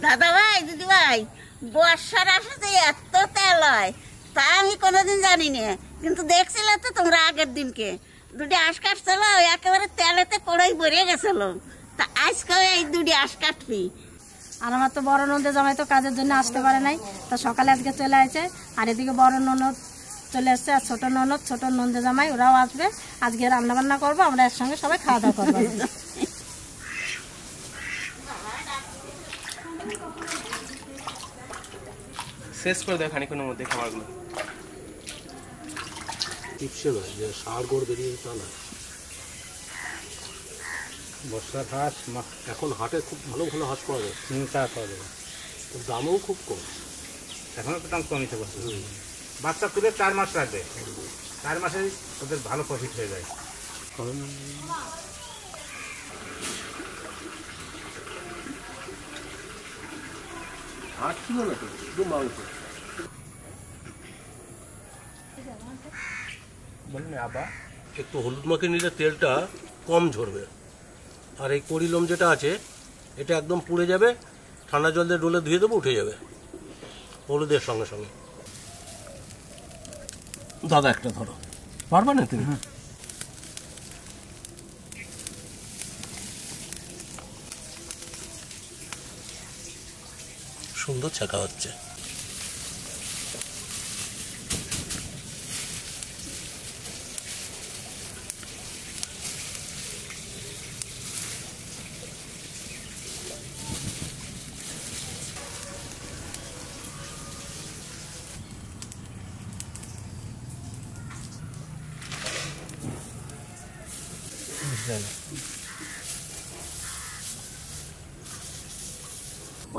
দাদা ভাই দিদি ভাই, বর্ষার আসাতে এত তেল হয় তা আমি কোনোদিন জানি না, কিন্তু দেখছিলে তো তোমরা আগের দিনকে দুটি আঁশ কাটছিল, একেবারে তেলেতে কড়াই ভরে গেছিল। তা আজকেও এই দুটি আঁশ কাটবি। আর আমার তো বড় ননদ জামাই তো কাজের জন্য আসতে পারে নাই, তা সকালে আজকে চলে আসে। আর এদিকে বড় ননদ চলে আসছে, আর ছোট ননদ জামাই ওরাও আসবে। আজকে রান্না বান্না করবো, আমরা একসঙ্গে সবাই খাওয়া দাওয়া করবো। শেষ করে দেয় খানিক্ষণের মধ্যে খাবারগুলো। টিপসে নয় যে সার গড় বেরিয়ে তা না। বর্ষার হাঁস এখন হাটে খুব ভালো ভালো হাঁস পাওয়া যায়। তা পাওয়া যাবে, দামও খুব কম। এখনও তো দাম কমিতে পারছে। বাচ্চা তুলে 4 মাস রাখবে, 4 মাসেই ওদের ভালো প্রফিট হয়ে যায়। হাট ছিল না তো, শুধু মাংস। বলুন আবার একটু হলুদ মাখিয়ে নিলে তেলটা কম ঝরবে। আর এই কড়িলম যেটা আছে এটা একদম পুড়ে যাবে, ঠান্ডা জল দিয়ে ডলে ধুয়ে দেবো, উঠে যাবে হলুদের সঙ্গে সঙ্গে। দাদা একটা ধরো, পারবে না তুমি? সুন্দর ছাকা হচ্ছে।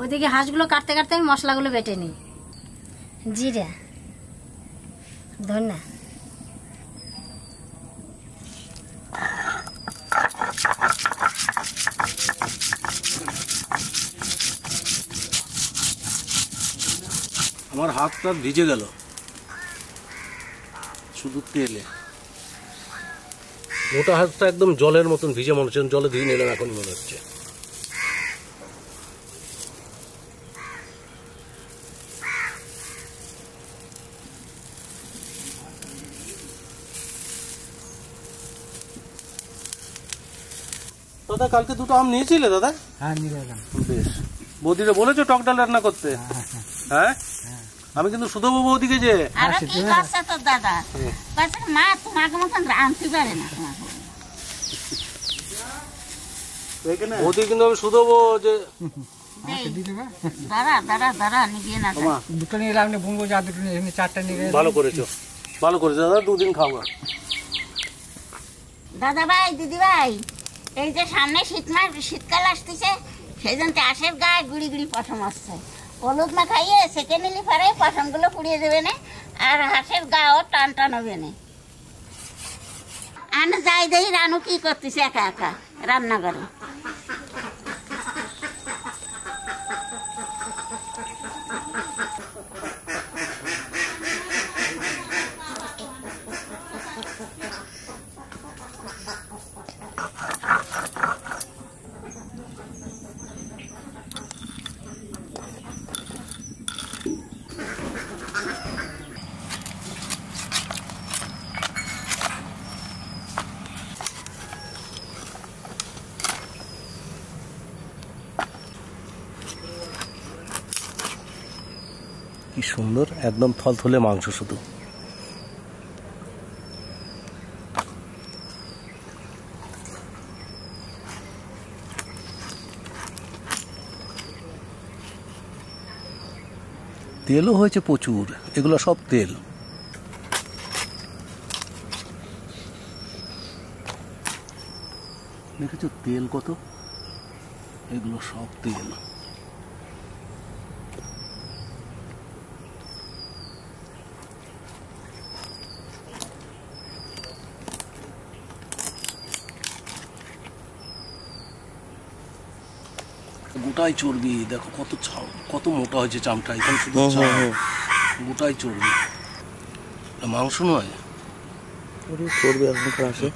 ওইদিকে হাঁসগুলো কাটতে কাটতে আমি মশলাগুলো বেটে নিই। জিরা, ধনিয়া, আমার হাতটা ভিজে গেল শুধু তেলে। গোটা হাতটা একদম জলের মতন ভিজে মনে হচ্ছে, জলে ধুয়ে নিলাম এখন মনে হচ্ছে। দাদা কালকে দুটো আম নিয়েছিলে দাদা? হ্যাঁ, নিয়ে এলাম। বেশ, বৌদিরে বলেছো টক ডাল রান্না করতে? হ্যাঁ, আমি কিন্তু সুধবু বৌদিকে যে আর কি করছে তোর দাদা? বলছে মা তোমাকে মতন রাঁধতে পারে না। বৌদি কিন্তু আমি সুধবু যে দাঁড়া নিয়ে না। দুটো নিয়ে এলাম, বুনবো যা দুটো নিয়ে, 4টা নিয়ে গেলাম। ভালো করেছো, ভালো করেছো দাদা, 2 দিন খাওয়া। দাদা ভাই দিদি ভাই, এই যে সামনে শীতকাল আসতেছে, সেই জন্য চাষের গায়ে গুড়ি গুড়ি পশম আসছে। হলুদ না খাইয়ে সেকে নিলে পরে পশমগুলো পুড়িয়ে দেবে না, আর হাঁসের গাও টান টান হবে না। আনে যাই দেখি রানু কি করতেছে একা একা রান্না করে। কি সুন্দর, একদম থলথলে মাংস শুধু। তেলও হয়েছে প্রচুর, এগুলো সব তেল। দেখেছো তেল কত, এগুলো সব তেল। গোটাই চর্বি, দেখো কত মোটা হয়েছে চামটা, এখানে শুধু গোটাই চর্বি, মাংস নয়। চর্বি এখনকার আসে।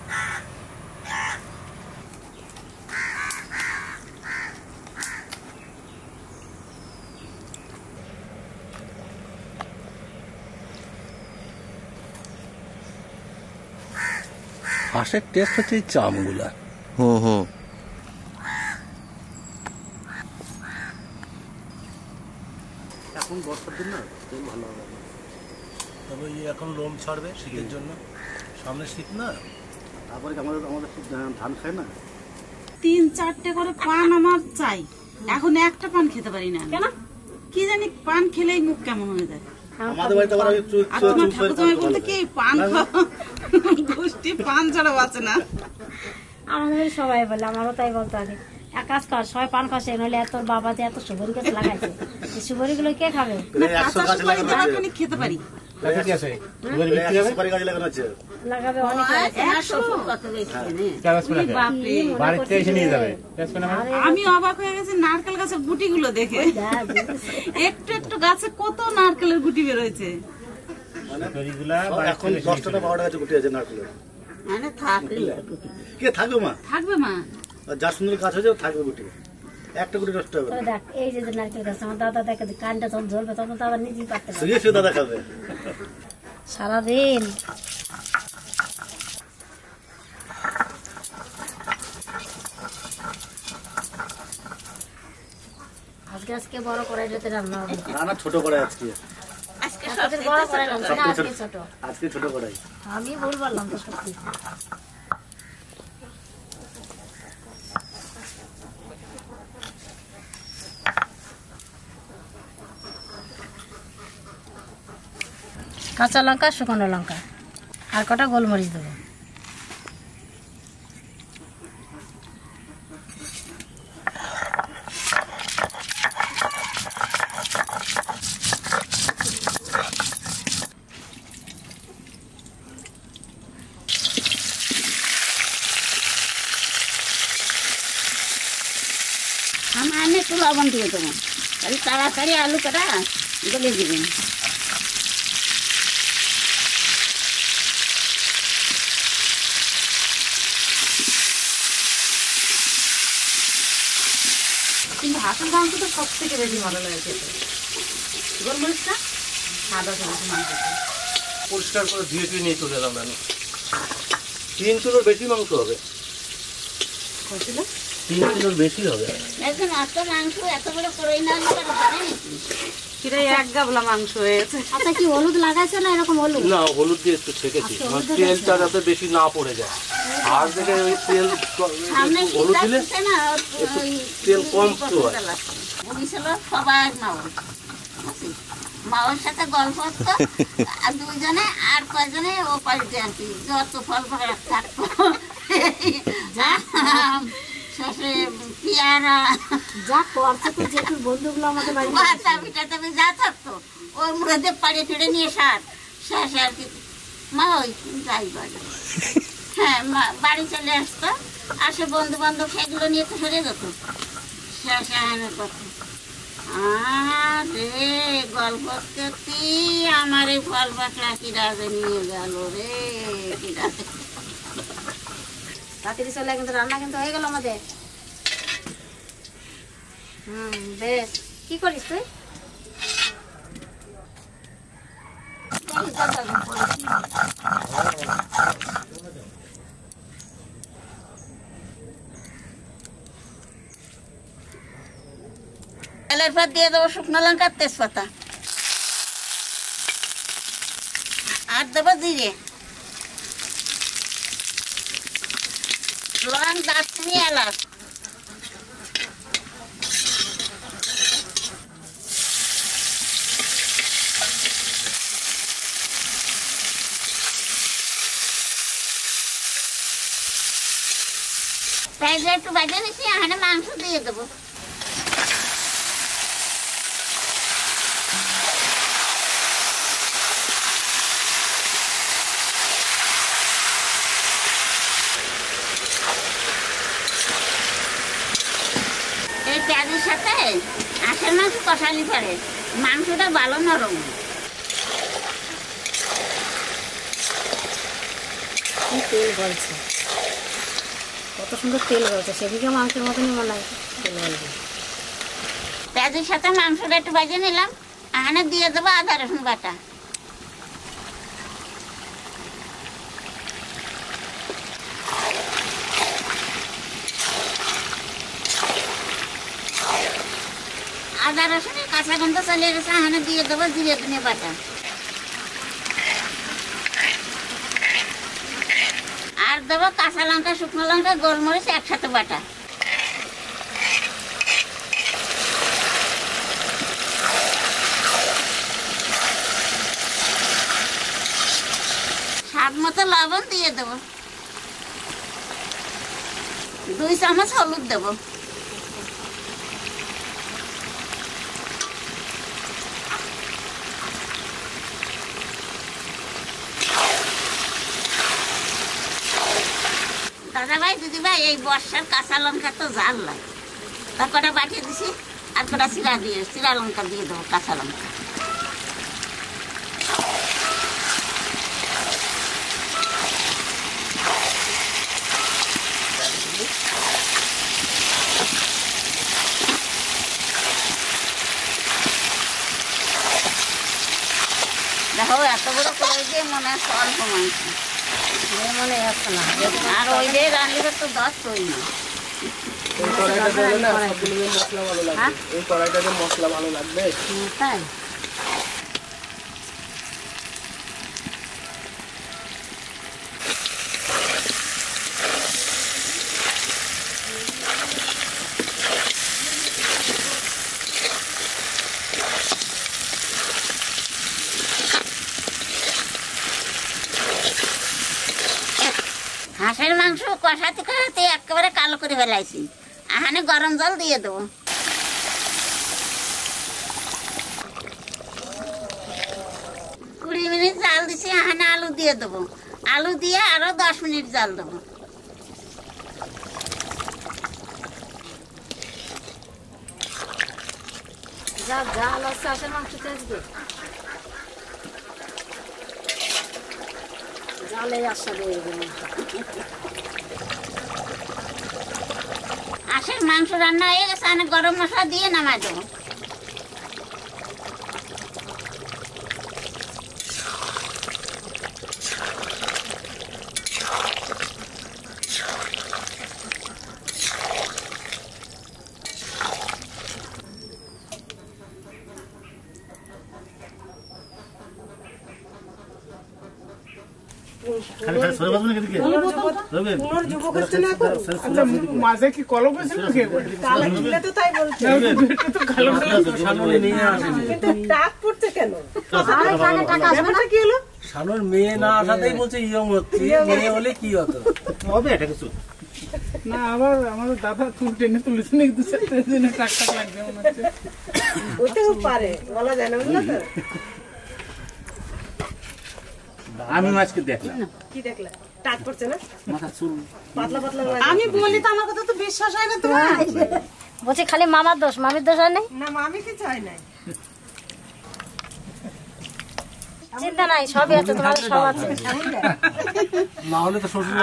হাঁসের টেস্ট হচ্ছে এই চামগুলা। হুম। এখন বর্ষার দিন না, তেল ভালো হবে। তবে এখন লোম ছাড়বে শীতের জন্য, সামনে শীত না, তারপরে আমাদের ধান খায় না। 3-4টে করে পান আমার চাই, এখন একটা পান খেতে পারি না। কেন কি জানি, পান খেলেই মুখ কেমন হয়ে যায়। আমাদের বাড়িতে আবার আর তোমার ঠাকুরজামাই বলতে কি পান গোষ্ঠী পান ছাড়া বাঁচে না। আমাদের সবাই বলে, আমারও তাই বলতে হবে, এক কাজ কর, সবাই পান খাসে, নইলে এত বাবা দিয়ে এত সুপারি গাছ লাগাইছে, এই সুপারি গুলো কে খাবে? খেতে পারি লাগাবে অনেক। আমি অবাক হয়ে গেছি নারকেল গাছের গুটি গুলো দেখে, একটু একটু গাছে কত নারকেলের গুটি বেরোয়েছে। এখন 10টা-12টা গাছে গুটি আছে নারকেলের। কে থাকবে মা? থাকবে মা, যা সুন্দর গাছ হয়েছে থাকবে গুটি, একটা গুটি নষ্ট হবে। দেখ এই যে নারকেল গাছ, আমার দাদা দেখে কানটা যখন ঝরবে তখন তো আবার নিজেই পারতে পারবে। শুয়ে দাদা খাবে সারাদিন। আজকে বড় কড়াইটাতে রান্না হবে। না ছোট কড়াই আজকে। বড় কড়াই রান্না না, আজকে ছোট কড়াই। আমি ভুল বললাম তো সত্যি। কাঁচা লঙ্কা, শুকনো লঙ্কা, আর কটা গোলমরিচ দেবো। আমি একটু লবণ দিয়ে দেবো, তাহলে তাড়াতাড়ি আলু কাটা গলে দিবেন। কিন্তু হাঁসের মাংস তো সব থেকে বেশি ভালো লাগে খেতে, গোলমরিচটা সাদা সবজি মাংস পরিষ্কার করে ধুয়ে টুয়ে নিয়ে চলে এলাম। 3 কিলোর বেশি মাংস হবে, 3 কিলোর বেশি হবে। একদম এত মাংস এত বড় করে না নাকি এক গাবলা মাংস হয়েছে। আচ্ছা কি হলুদ লাগাইছে না এরকম হলুদ? না হলুদ দিয়ে একটু ছেঁকেছি, তেলটা যাতে বেশি না পড়ে যায়। আর দেখে ওই তেল হলুদ দিলে তেল কম হয়। সবাই মাওয়ার সাথে গল্প হতো, আর দুজনে আর কয়জনে ও পাল্টে আর কি যত ফল থাকতো, পেয়ারা যা করছে তো, যেটুর বন্ধুগুলো আমাদের বাড়ি যা থাকতো ওর মুখে পাড়ে টেড়ে নিয়ে শেষে আর কি মা ওই যাই বাড়ি। হ্যাঁ বাড়ি চলে আসতো, আসে বন্ধু বান্ধব সেগুলো নিয়ে তো সরে যেত। শেষে আনার কথা আরে গল্প করতে আমার এই ফল বাকলা কি রাজে নিয়ে গেল রে, কি রাজে। তাড়াতাড়ি চলে, কিন্তু রান্না কিন্তু হয়ে গেল আমাদের। বেশ, কি করিস তুই? তেলের পর দিয়ে দেবো শুকনো লঙ্কা, তেজপাতা, আর দেবো জিরে, লং, দারচিনি, এলাচ। পেঁয়াজ একটু ভেজে নিচ্ছি, এখানে মাংস দিয়ে দেবো। এই পেঁয়াজের সাথে হাঁসের মাংস কষালি পারে, মাংসটা ভালো নরম। তেল গলছে, কত সুন্দর তেল গলছে, সেদিকে মাংসের মতনই মনে হয় তেল গলছে। পেঁয়াজের সাথে মাংসটা একটু ভেজে নিলাম, এখানে দিয়ে দেবো আদা রসুন বাটা। আদা রসুনের কাঁচা গন্ধ চলে গেছে, এখানে দিয়ে দেবো জিরে ধনে বাটা, আর দেবো কাঁচা লঙ্কা শুকনো লঙ্কা গোলমরিচ একসাথে বাটা। স্বাদ মতো লবণ দিয়ে দেবো, 2 চামচ হলুদ দেবো, দাদা ভাই দিদি ভাই এই বর্ষার কাঁচা লঙ্কা তো জাল লাগে, তার কটা বাটিয়ে দিছি, আর কটা চিরা লঙ্কা দিয়ে দেবো, কাঁচা লঙ্কা। দেখো এত বড় করে দিয়ে মনে হচ্ছে অল্প মাংস, মনে হচ্ছে না। আর ওই যে রান্নাঘর তো 10 তৈরি না। এই কড়াইটাতে হলে না সবগুলো মশলা ভালো লাগবে, এই কড়াইটাতে মশলা ভালো লাগবে। তাই হাঁসের মাংস কষাতে কষাতে একেবারে কালো করে ফেলাইছি, এখানে গরম জল দিয়ে দেবো। 20 মিনিট জাল দিছি, এখানে আলু দিয়ে দেবো, আলু দিয়ে আরো 10 মিনিট জাল দেবো। যা জাল আছে হাঁসের মাংস আজকে জালে আসা দিয়ে দেবো। হাঁসের মাংস রান্না হয়ে গেছে, এখানে গরম মশলা দিয়ে নামাই দেবো। মাঝে কি কলম হয়েছিল শানুর মেয়ে না আসাতেই বলছে ইয়ং হচ্ছে, মেয়ে হলে কি হতো হবে এটা কিছু না। আবার আমার দাদা চুল টেনে তুলেছে নাকি 2-4 দিনে টাক টাক লাগবে মনে হচ্ছে। ওইটাও পারে বলা যায় না, বুঝলো তো? আমি মাছকে দেখলাম, কি দেখলা? টাক পড়ছে না, মাথা চুল পাতলা পাতলা লাগে। আমি বলি তো আমার কথা তো বিশ্বাস হয় না তোমার। বলছি খালি মামার দোষ, মামির দোষ হয় নাই। না মামি কিছু হয় নাই। চিন্তা নাই, সবই আছে, তোমাদের সব আছে। না হলে তো শ্বশুর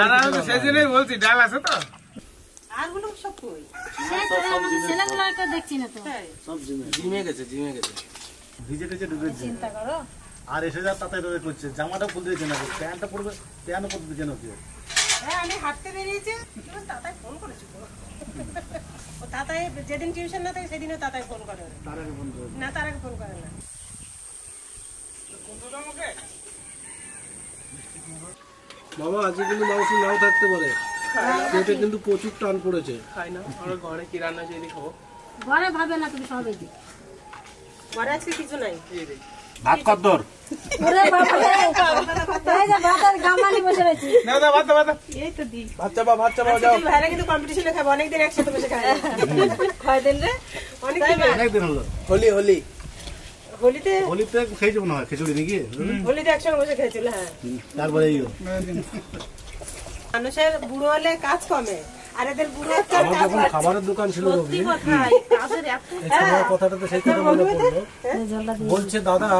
সেজন্যই বলছি ডাল আছে তো। আর গুলো সব কই? ছেলেগুলো দেখছি না তো। সব জিমে গেছে ভিজে টেজে ডুবে চিন্তা করো। আর এসে যা তাতে রয়ে করছে, জামাটা খুলে দিয়েছে না, প্যান্টটা পড়বে, প্যান্টও পড়তে দিচ্ছে না কেউ। হ্যাঁ আমি হাঁটতে বেরিয়েছি, তাতাই ফোন করেছি। ও তাতাই যেদিন টিউশন না থাকে সেদিনও তাতাই ফোন করে তার আগে ফোন করে না, তার আগে ফোন করে না। বাবা আজকে কিন্তু মাংস নাও থাকতে পারে, পেটে কিন্তু প্রচুর টান পড়েছে। খাই না, আমরা ঘরে কি রান্না সেই খাবো। ঘরে ভাবে না তুমি সবই দিই। ঘরে আজকে কিছু নাই। ভাত কদ্দর ওরে বাবা রে, এই যে ভাতের গামালি বসে রয়েছে। না না বাদ বাদ। এই তো দি ভাত চাপাও যাও। ভাইরা কিন্তু কম্পিটিশনে খাবো, অনেকদিন একসাথে বসে খাই। কয়দিন রে? অনেকদিন হলো। হোলি হোলিতে হোলিতে খেয়েছি মনে হয় খিচুড়ি নাকি, হোলিতে একসঙ্গে বসে খেয়েছিল। হ্যাঁ, তারপরে মানুষের বুড়ো হলে কাজ কমে, আর এদের বুড়ো হচ্ছে আমার যখন খাবারের দোকান ছিল রবি, কাজের এত কথাটা তো সেই কথা মনে পড়লো। বলছে দাদা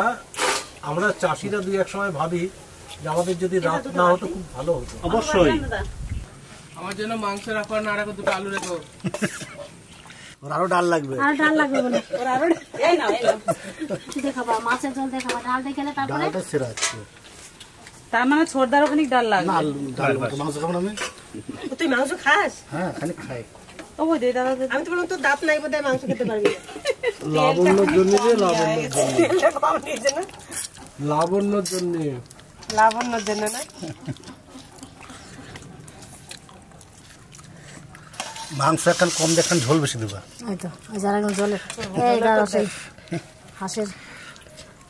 আমরা চাষিরা 2-1 সময় ভাবি যে আমাদের যদি রাত না হতো খুব ভালো হতো। অবশ্যই আমার জন্য মাংস রাখো, না রাখো 2টা আলু রেখো। ওর আরো ডাল লাগবে। আর ডাল লাগবে বলে ওরা আরো এই নাও দেখাবা, মাছের ঝোল দেখাবা, ডাল দেখালে তারপরে ডালটা সেরা আছে। তার মানে ছোটদার ওখানে ডাল লাগে। না ডাল মাংস খাবো না আমি। তুই মাংস খাস? হ্যাঁ খালি খাই। ও বই দে দাদা, আমি তো বললাম তোর দাঁত নাই বোধহয় মাংস খেতে পারবি না। লাবণ্যর জন্য রে, লাবণ্যর জন্য, তেলটা কম নিয়েছে না, লাবণ্যর জন্য। লাবণ্যর জন্য না। মাংস এখন কম দিয়ে এখন ঝোল বেশি দেবা। এই তো এই যারা এখন জলে এই দাঁড়া সেই হাঁসের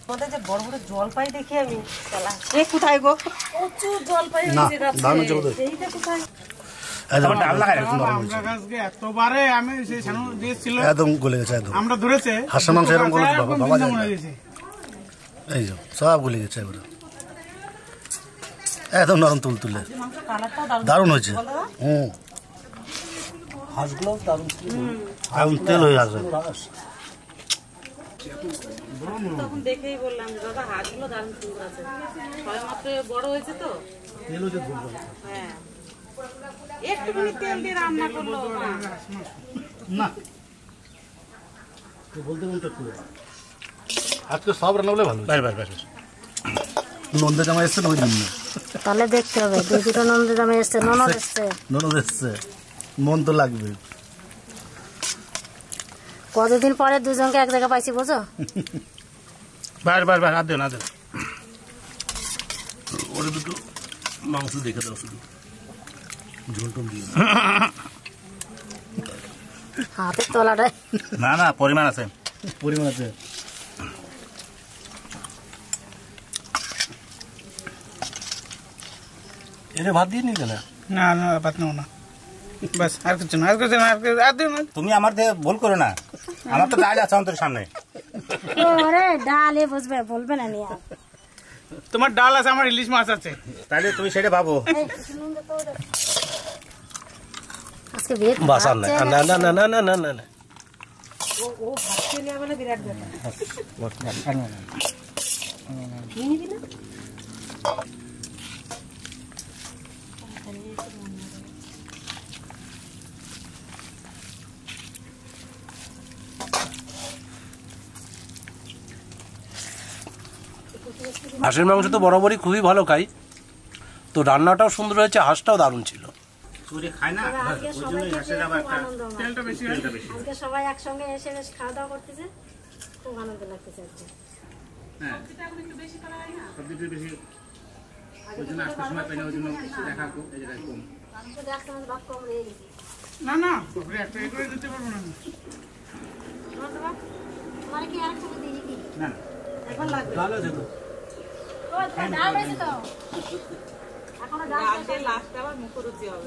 আমাদের যে বড় বড় জল পাই দেখি আমি, এ কোথায় গো, প্রচুর জল পাই হয়েছে গাছে, এইটা কোথায়? ডাল লাগাই রাখুন নরম হয়েছে। আমরা গাছকে এতবারে আমি সেই ছানু দিয়েছিল, একদম গলে গেছে একদম। আমরা ধরেছে হাঁসের মাংস এরকম গলে বাবা বাবা যায় না। মনে গেছে। এই যে সব গলে গেছে এবারে, একদম নরম তুলতুলে, দারুণ হয়েছে। হাঁসগুলো দারুণ ছিল, এখন তেল হয়ে আসবে। তখন দেখেই বললাম যে দাদা হাঁসগুলো দারুণ সুন্দর আছে, সবাই মাত্র বড় হয়েছে তো। তেল হচ্ছে ধরবে হ্যাঁ, একটুখানি তেল দিয়ে রান্না করলো না, বলতে বলতে আজকে সব রান্না করলে ভালো। নন্দে জামা এসছে না ওই জন্য, তাহলে দেখতে হবে। দুটো নন্দ জামে এসছে, ননদ এসছে, ননদ এসছে, মন তো লাগবে। কতদিন পরে দুজনকে এক জায়গায় পাইছি বোঝো। বাস বাস বাস, আর দেন আর দেন। ওরা দুটো মাংস দেখে দাও শুধু, ঝোল টোল দিয়ে। হাতের তলাটায় না না, পরিমাণ আছে, পরিমাণ আছে। এরে ভাত দিয়ে নিলে না? না না ভাত নেবো না, বাস আর কিছু না, আর কিছু না, আর দিও না। তুমি আমার দিয়ে ভুল করো না, আমার তো ডাল আছে আমাদের সামনে। ওরে ডালে বুঝবে, বলবে না নিয়ে। তোমার ডাল আছে, আমার ইলিশ মাছ আছে। তাহলে তুমি সেটা ভাবো। আজকে বিয়ে বাস আর নাই, না না না না না না না না, ও ভাত খেলে মানে বিরাট ব্যাপার। নিবি না? হাঁসের মাংস তো বরাবরই খুবই ভালো খাই, তো রান্নাটাও সুন্দর হয়েছে, হাঁসটাও দারুণ ছিল। খায় না, আজকে সবাই হাঁসের আবার একটা তেলটা বেশি তেলটা বেশি। আজকে সবাই একসঙ্গে এসে বেশ খাওয়া দাওয়া করতেছে, খুব আনন্দ লাগতেছে আজকে। হ্যাঁ, সবজিটা বেশি, ওই জন্য আজকে সময় পাই না, ওই জন্য দেখা এই জায়গায় কম। শুধু একসঙ্গে ভাত কম রয়ে গেছে। না না, একটা করে দিতে পারবো না। তোমার কি আর একসঙ্গে দিয়ে দিই? না না, এখন লাগবে। ডাল আছে তো? ওই তোমার ডাল হয়েছে তো? এখনো ডাল লাস্টে আবার মুখরুচি হবে।